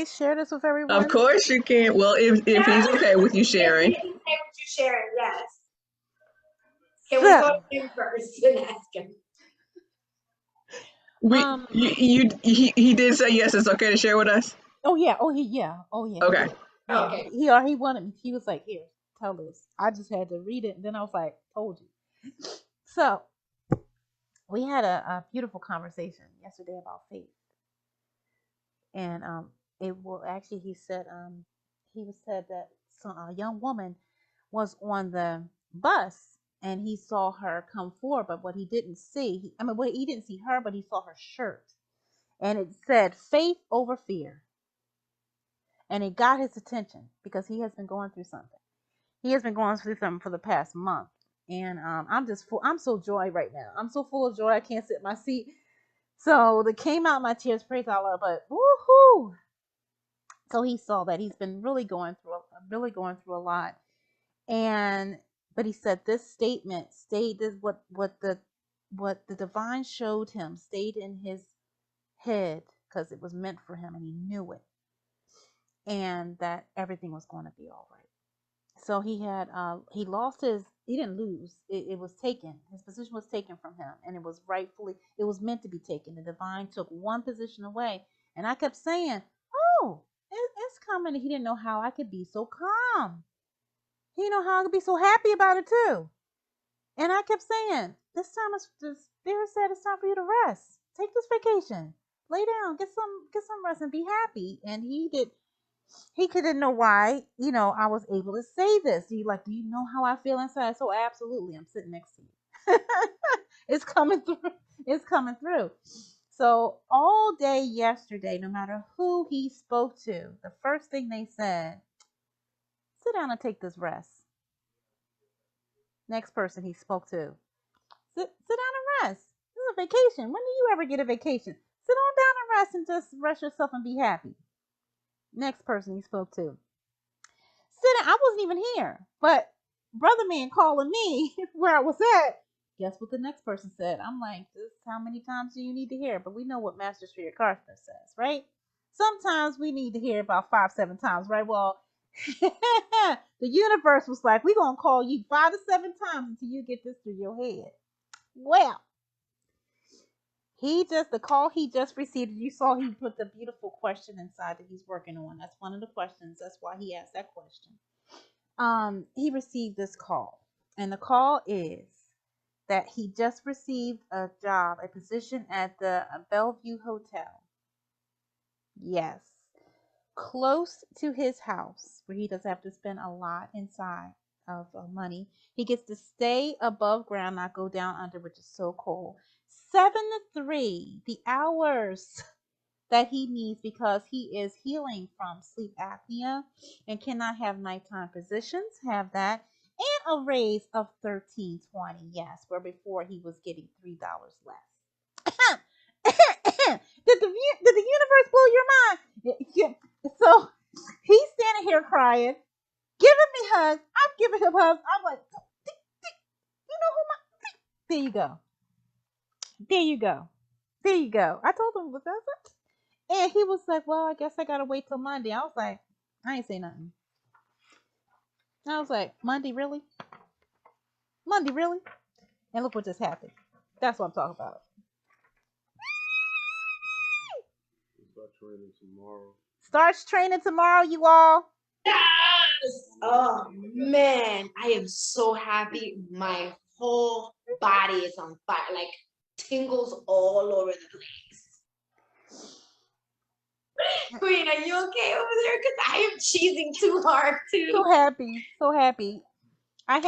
share this with everyone? Of course you can. Well, if he's okay with you sharing. If he's okay with you sharing, yes. Can we go to him first and ask him? He did say yes, it's okay to share with us. Oh yeah. Oh yeah. Oh yeah. Okay. Yeah. Okay. He wanted me. He was like, here, tell this. I just had to read it, and then I was like, told you. So we had a beautiful conversation yesterday about faith, and it will actually he was said that a young woman was on the bus and he saw her come forward, but what he didn't see, he didn't see her, but he saw her shirt, and it said faith over fear, and it got his attention because he has been going through something. He has been going through something for the past month, and I'm so joy right now. I'm so full of joy I can't sit in my seat. So that came out my tears, praise Allah, but woohoo! So he saw that he's been really going through a lot, and but he said this statement stayed, this what the divine showed him stayed in his head because it was meant for him and he knew it, and that everything was going to be all right. So he didn't lose, it was taken, his position was taken from him, and it was meant to be taken. The divine took one position away, and I kept saying, oh, it's coming. He didn't know how I could be so calm. He didn't know how I could be so happy about it too. And I kept saying, the spirit said it's time for you to rest. Take this vacation. Lay down, get some rest and be happy. And he couldn't know why, I was able to say this. Do you know how I feel inside? So absolutely, I'm sitting next to you. It's coming through. It's coming through. So all day yesterday, no matter who he spoke to, the first thing they said, sit down and take this rest. Next person he spoke to, sit down and rest. This is a vacation. When do you ever get a vacation? Sit on down and rest and just rest yourself and be happy. Next person he spoke to, sit down. I wasn't even here, but brother man calling me where I was at. Guess what the next person said? I'm like, this, how many times do you need to hear? But we know what Master 𝒕𝒔 says, right? Sometimes we need to hear about 5-7 times, right? Well, the universe was like, we're going to call you 5 to 7 times until you get this through your head. Well, the call he just received, you saw he put the beautiful question inside that he's working on. That's one of the questions. That's why he asked that question. He received this call, and the call is that he just received a position at the Bellevue Hotel. Yes, close to his house, where he doesn't have to spend a lot inside of money. He gets to stay above ground, not go down under, which is so cool. 7 to 3, the hours that he needs, because he is healing from sleep apnea and cannot have nighttime physicians have that, and a raise of $13.20. Yes, where before he was getting $3 less. did the universe blow your mind? Yeah. So he's standing here crying, giving me hugs. I'm giving him hugs. I'm like, you know who my? There you go. There you go. There you go. I told him, what's that? And he was like, well, I guess I gotta wait till Monday. I was like, I ain't say nothing. I was like, Monday, really? Monday, really? And look what just happened. That's what I'm talking about. Start training tomorrow. Starts training tomorrow, you all. Yes! Oh man, I am so happy. My whole body is on fire, like tingles all over the place. Queen, are you okay over there? Because I am cheesing too hard too. So happy, so happy. I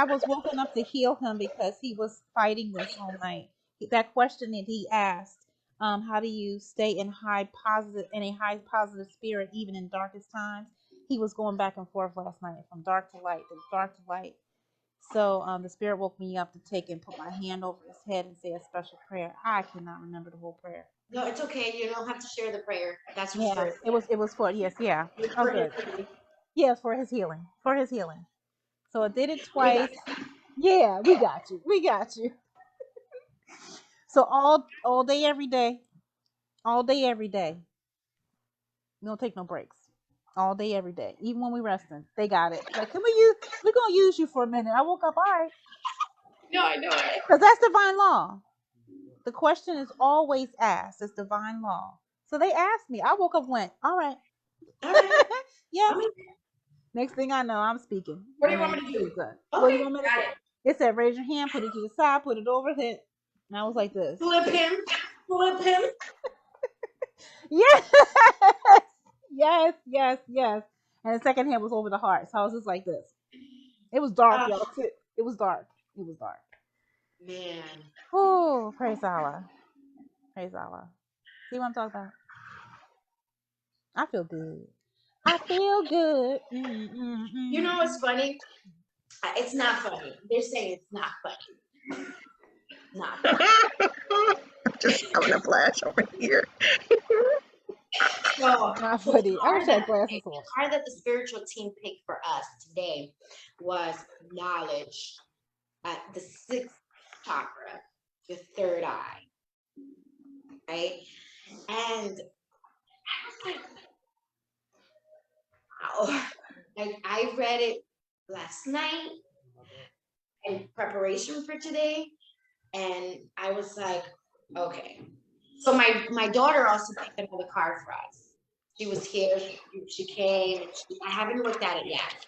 was woken up to heal him because he was fighting this all night. That question that he asked, how do you stay in a high positive spirit even in darkest times? He was going back and forth last night from dark to light, from dark to light. So the spirit woke me up to take and put my hand over his head and say a special prayer. I cannot remember the whole prayer. No, it's okay. You don't have to share the prayer. That's what's Yeah, it was for, yes, yeah. Oh, good. Yes, for his healing. For his healing. So I did it twice. Yeah, we got you. We got you. So all day, every day. All day, every day. We don't take no breaks. All day, every day. Even when we resting. They got it. Like, we're gonna use you for a minute. I woke up, all right. No, I know, right? Because that's divine law. The question is always asked. It's divine law. So they asked me. I woke up, went, all right. All right. Yes. I mean, Next thing I know, I'm speaking. what do you want me to do? What do Okay, you want me to got do? it. It said, raise your hand, put it to the side, put it over it. And I was like this. Flip him. Flip him. Yes. Yes, yes, yes. And the second hand was over the heart. So I was just like this. It was dark, y'all. It was dark. It was dark. Man. Oh, praise Allah. Praise Allah. See what I'm talking about? I feel good. I feel good. You know what's funny? It's not funny. They're saying it's not funny. Not funny. Just having a flash over here. So, Not funny. I wish I had glasses on. the card that the spiritual team picked for us today was knowledge at the 6th chakra, the 3rd eye. Right? And I was like, wow. Like, I read it last night in preparation for today, and I was like, okay. So my daughter also picked another card for us. She was here, she came, and I haven't looked at it yet,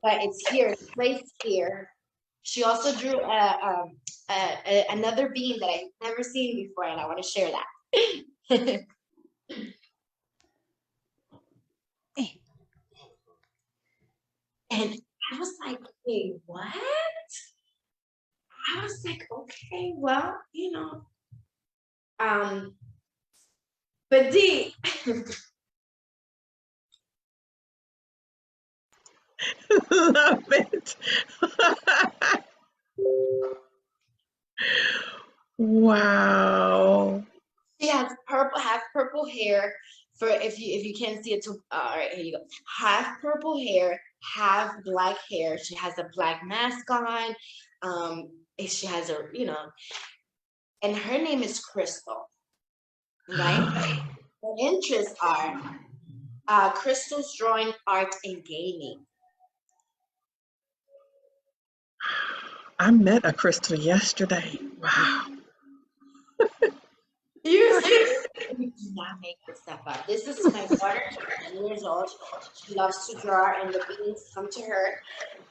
but it's here, it's placed here. She also drew another being that I've never seen before, and I want to share that. And I was like, wait, what? I was like, okay, well, you know. But D, Love it. Wow. she has half purple hair. For if you can't see it too, all right, here you go. Half purple hair, half black hair. She has a black mask on. She has a, you know, and her name is Crystal, right? Her interests are Crystal's drawing, art, and gaming. I met a crystal yesterday. Wow. You see? You do not make this stuff up. This is my daughter, she's 10 years old. She loves to draw, and the beings come to her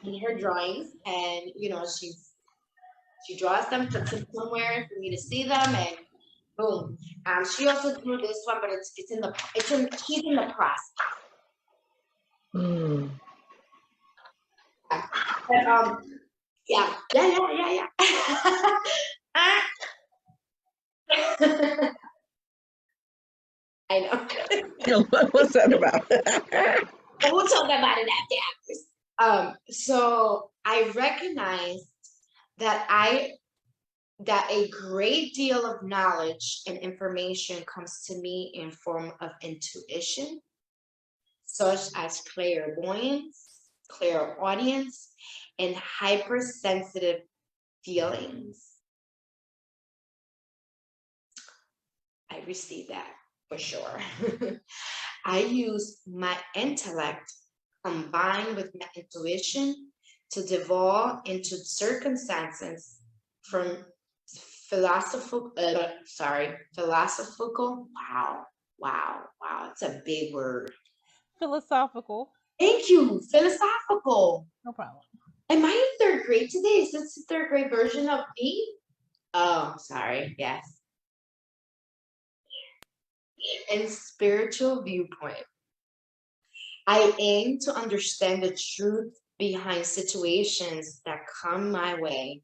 in her drawings, and you know, she draws them, puts them somewhere for me to see them, and boom. She also drew this one, but she's in the process. Mm. But, yeah. I know. What's that about? But we'll talk about it after. So I recognized that a great deal of knowledge and information comes to me in form of intuition, such as clairvoyance, clairaudience, and hypersensitive feelings. I received that for sure. I use my intellect combined with my intuition to devolve into circumstances from philosophical, wow, it's a big word. Philosophical. Thank you, philosophical. No problem. Am I in 3rd grade today? Is this the 3rd grade version of me? Oh, sorry, yes. And spiritual viewpoint. I aim to understand the truth behind situations that come my way,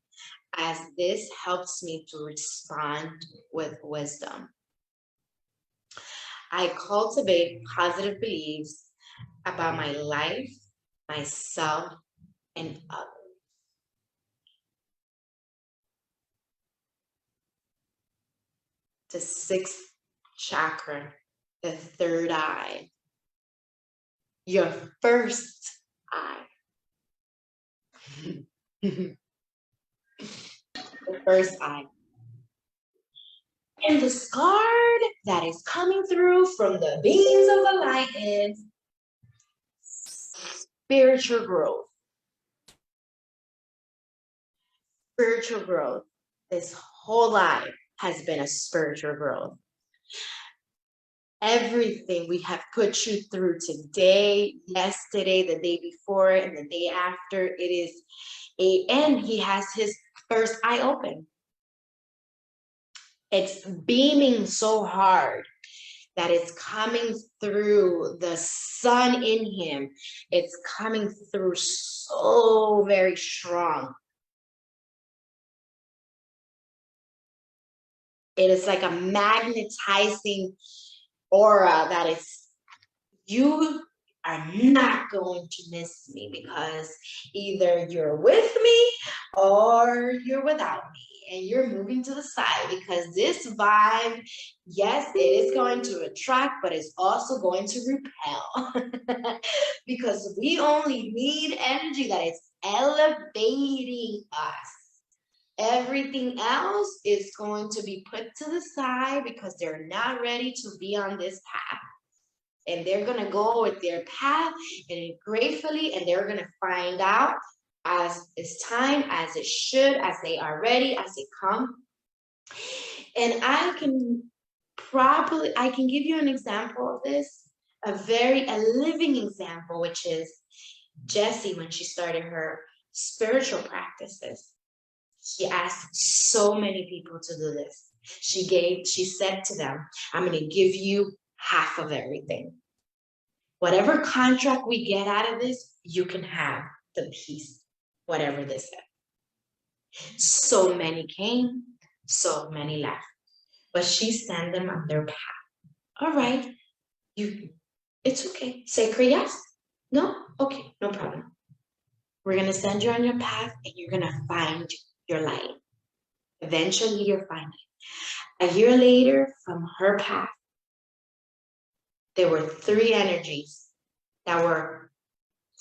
as this helps me to respond with wisdom. I cultivate positive beliefs about my life, myself, and others. The 6th chakra, the 3rd eye, your first eye. The first eye. And the card that is coming through from the beams of the light is spiritual growth. Spiritual growth. This whole life has been a spiritual growth. everything we have put you through today, yesterday, the day before, and the day after. It is and he has his first eye open. It's beaming so hard that it's coming through the sun in him. It's coming through so very strong. It is like a magnetizing aura that is, you are not going to miss me, because either you're with me or you're without me, and you're moving to the side, because this vibe, yes, it is going to attract, but it's also going to repel. Because we only need energy that is elevating us. Everything else is going to be put to the side because they're not ready to be on this path. And they're going to go with their path and gratefully, and they're going to find out as it's time, as it should, as they are ready, as they come. And I can give you an example of this, a living example, which is Jessie, when she started her spiritual practices. She asked so many people to do this. She said to them, I'm going to give you half of everything. Whatever contract we get out of this, you can have the piece, whatever this is. So many came, so many left. But she sent them on their path. All right, it's okay. Sacred, yes? No? Okay, no problem. We're going to send you on your path, and you're going to find your light. Eventually, you'll find it. A year later, from her path, there were 3 energies that were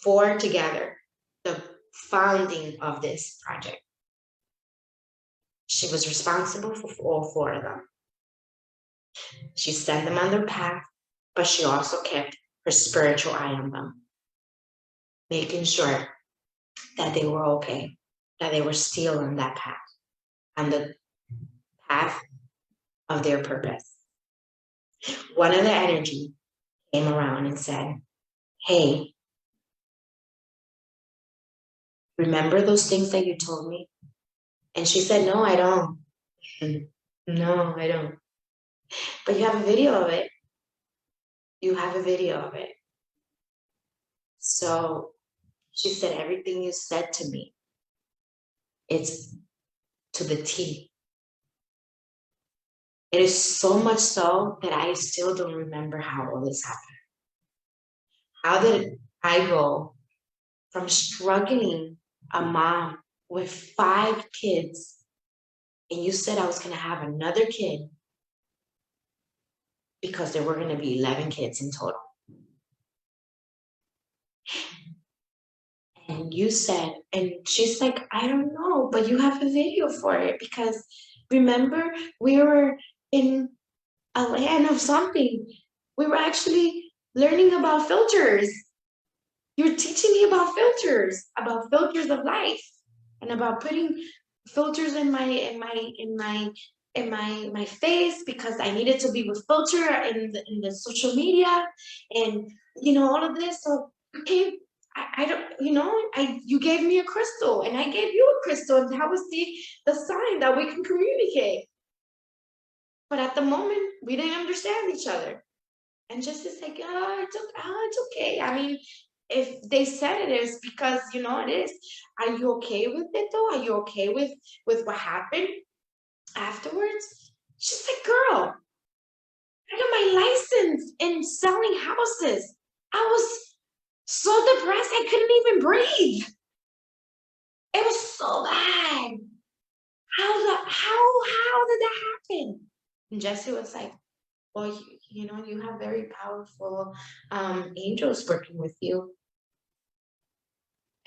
4 together, the founding of this project. She was responsible for all 4 of them. She sent them on their path, but she also kept her spiritual eye on them, making sure that they were okay, that they were still on that path, on the path of their purpose. One of the energy came around and said, hey, remember those things that you told me? And she said, no, I don't. No, I don't. But you have a video of it. You have a video of it. So she said, everything you said to me, it's to the T. It is so much so that I still don't remember how all this happened. How did I go from struggling a mom with 5 kids, and you said I was going to have another kid because there were going to be 11 kids in total. And you said, and she's like, I don't know, but you have a video for it, because remember, we were in a land of something. We were actually learning about filters. You're teaching me about filters of life, and about putting filters in my face, because I needed to be with filter in the social media, and all of this. So okay, I don't, you gave me a crystal, and I gave you a crystal, and that was the sign that we can communicate. But at the moment, we didn't understand each other. And just it's like, it's okay. I mean, if they said it is because, it is. Are you okay with it, though? Are you okay with what happened afterwards? She's like, girl, I got my license in selling houses. I was so depressed, I couldn't even breathe. It was so bad. How did that happen? And Jessie was like, well, you have very powerful angels working with you.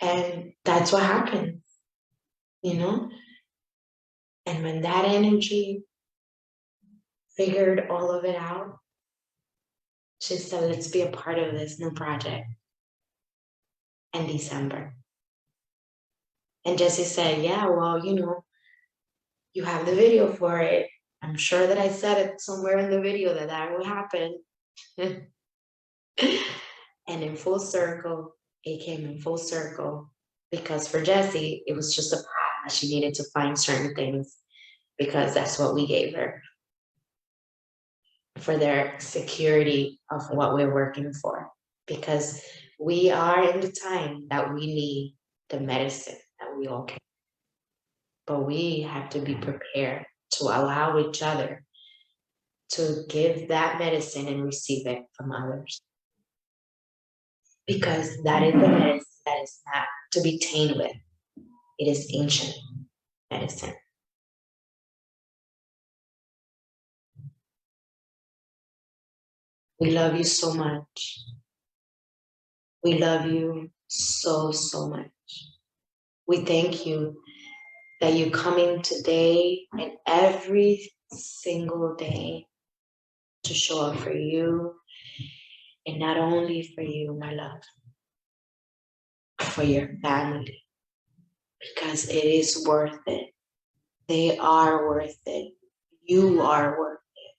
And that's what happened, And when that energy figured all of it out, she said, let's be a part of this new project in December. And Jessie said, yeah, well, you have the video for it. I'm sure that I said it somewhere in the video that would happen. And in full circle, it came in full circle because for Jessie, it was just a path. She needed to find certain things because that's what we gave her for their security of what we're working for. Because we are in the time that we need the medicine that we all can. But we have to be prepared to allow each other to give that medicine and receive it from others. Because that is the medicine that is not to be tainted with. It is ancient medicine. We love you so much. We love you so, so much. We thank you that you come in today and every single day to show up for you, and not only for you, my love, for your family, because it is worth it. They are worth it. You are worth it.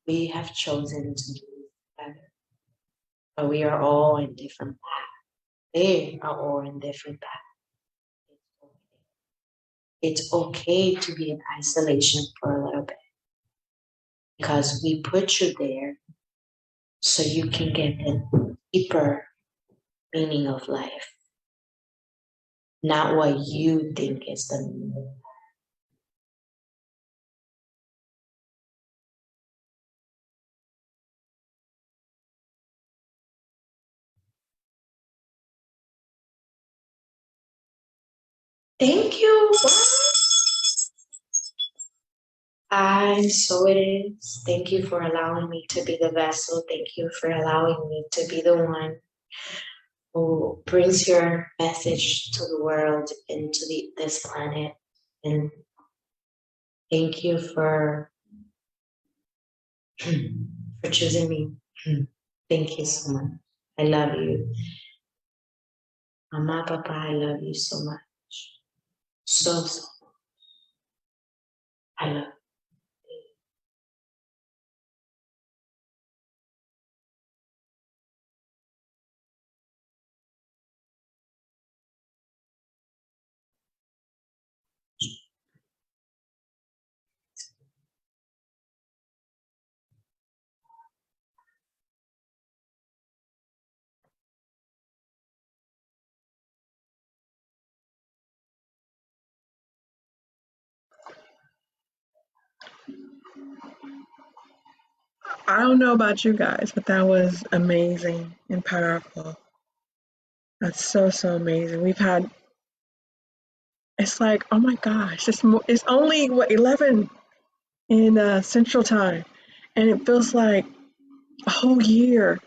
We have chosen to do it together, but we are all in different paths. They are all in different paths. It's okay to be in isolation for a little bit, because we put you there so you can get the deeper meaning of life, not what you think is the meaning. Thank you. And so it is. Thank you for allowing me to be the vessel. Thank you for allowing me to be the one who brings your message to the world and to this planet. And thank you for choosing me. Thank you so much. I love you. Mama, Papa, I love you so much. So, so. I love you. I don't know about you guys, but that was amazing and powerful. That's so, so amazing. We've had, it's like, oh my gosh, it's only, what, 11 in Central Time. And it feels like a whole year.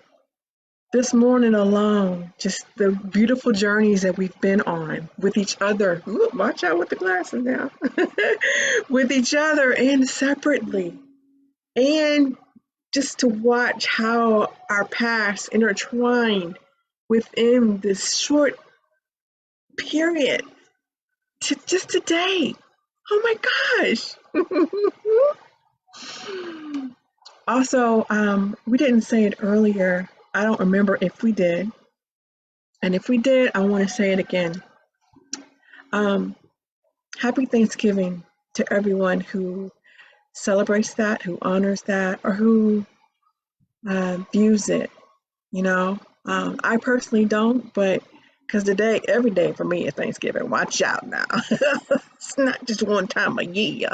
This morning alone, just the beautiful journeys that we've been on with each other. Ooh, watch out with the glasses now. With each other and separately. And just to watch how our paths intertwine within this short period to just today. Oh my gosh. Also, we didn't say it earlier. I don't remember if we did. And if we did, I want to say it again. Happy Thanksgiving to everyone who celebrates that, who honors that, or who views it. You know, I personally don't, but because today, every day for me is Thanksgiving. Watch out now. It's not just one time a year.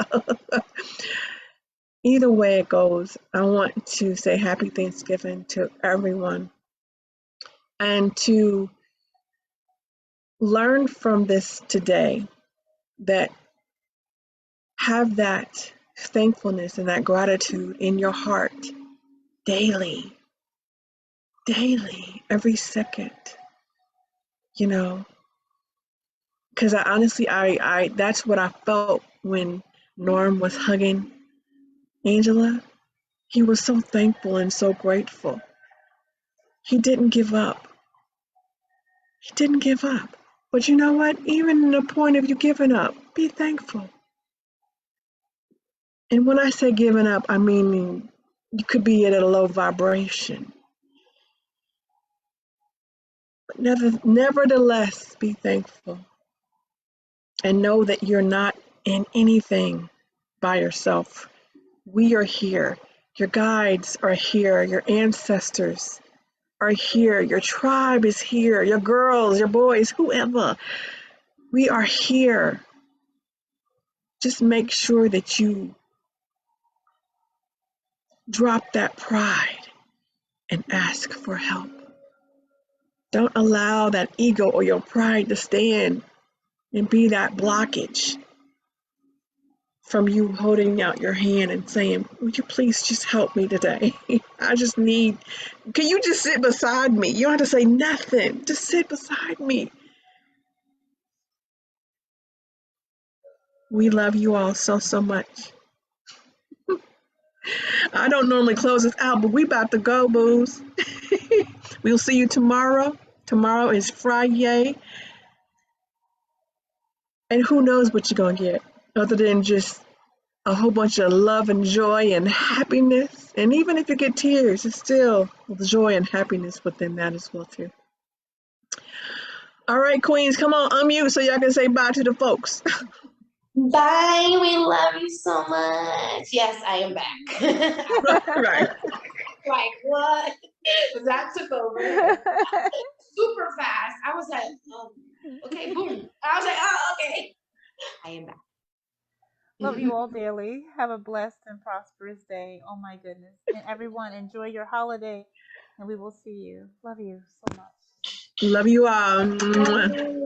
Either way it goes, I want to say happy Thanksgiving to everyone and to learn from this today that have that thankfulness and that gratitude in your heart daily, every second, you know, because I honestly, I that's what I felt when Norm was hugging Angela. He was so thankful and so grateful. He didn't give up. He didn't give up. But you know what? Even in the point of you giving up, be thankful. And when I say giving up, I mean You could be at a low vibration. But nevertheless, be thankful and know that you're not in anything by yourself. We are here. Your guides are here. Your ancestors are here. Your tribe is here. Your girls, your boys, whoever. We are here. Just make sure that you drop that pride and ask for help. Don't allow that ego or your pride to stand and be that blockage from you holding out your hand and saying, would you please just help me today? I just need, can you just sit beside me? You don't have to say nothing. Just sit beside me. We love you all so, so much. I don't normally close this out, but we about to go, boos. We'll see you tomorrow. Tomorrow is Friday. And who knows what you're going to get other than just a whole bunch of love and joy and happiness. And even if you get tears, it's still the joy and happiness within that as well, too. All right, queens, come on, unmute so y'all can say bye to the folks. Bye. We love you so much. Yes, I am back. Right. Like, what? That took over super fast. I was like, okay, boom. I was like, oh, okay. I am back. Love you all dearly. Have a blessed and prosperous day. Oh my goodness. And everyone, enjoy your holiday. And we will see you. Love you so much. Love you all.